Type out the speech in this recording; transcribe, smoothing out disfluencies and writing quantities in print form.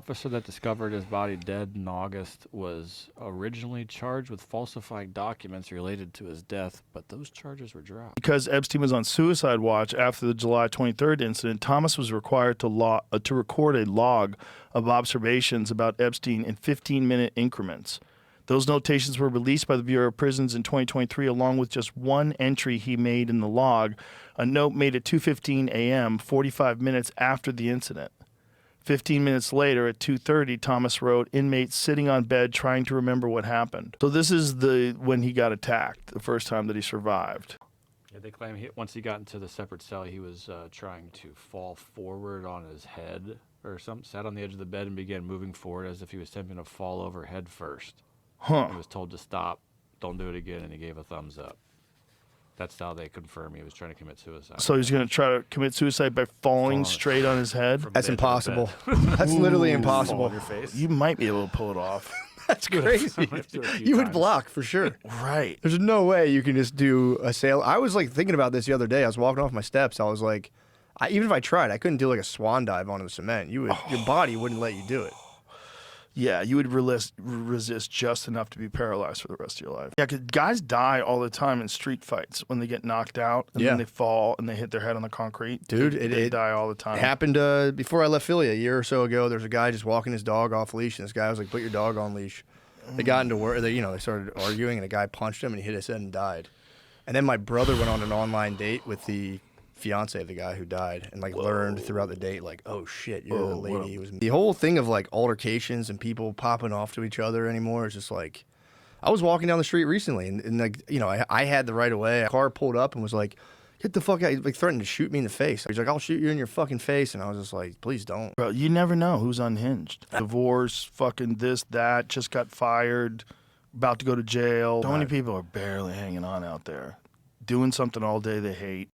officer that discovered his body dead in August was originally charged with falsifying documents related to his death, but those charges were dropped. Because Epstein was on suicide watch after the July 23rd incident, Thomas was required to record a log of observations about Epstein in 15-minute increments. Those notations were released by the Bureau of Prisons in 2023, along with just one entry he made in the log, a note made at 2:15 a.m., 45 minutes after the incident. 15 minutes later, at 2:30, Thomas wrote, "Inmate sitting on bed trying to remember what happened." So this is when he got attacked, the first time that he survived. Yeah, they claim once he got into the separate cell, he was trying to fall forward on his head or something, sat on the edge of the bed and began moving forward as if he was attempting to fall over head first. Huh. He was told to stop, don't do it again, and he gave a thumbs up. That's how they confirm he was trying to commit suicide. So he's going to try to commit suicide by falling straight on his head? That's impossible. That's literally impossible. On your face. You might be able to pull it off. That's crazy. You would block for sure. Right. There's no way you can just do a sail. I was like thinking about this the other day. I was walking off my steps. I was like, even if I tried, I couldn't do like a swan dive onto the cement. Your body wouldn't let you do it. Yeah, you would resist just enough to be paralyzed for the rest of your life. Yeah, because guys die all the time in street fights when they get knocked out and then they fall and they hit their head on the concrete. Dude, they die all the time. It happened before I left Philly a year or so ago. There's a guy just walking his dog off leash, and this guy was like, "Put your dog on leash." They got into work. They started arguing, and a guy punched him, and he hit his head and died. And then my brother went on an online date with the fiance of the guy who died, and like learned throughout the date, like, oh shit, you're the lady who was. The whole thing of like altercations and people popping off to each other anymore is just like, I was walking down the street recently, and like, I had the right of way. A car pulled up and was like, get the fuck out, he like threatened to shoot me in the face. He's like, I'll shoot you in your fucking face, and I was just like, please don't. Bro, you never know who's unhinged. Divorce, fucking this, that, just got fired, about to go to jail. So many people are barely hanging on out there, doing something all day they hate.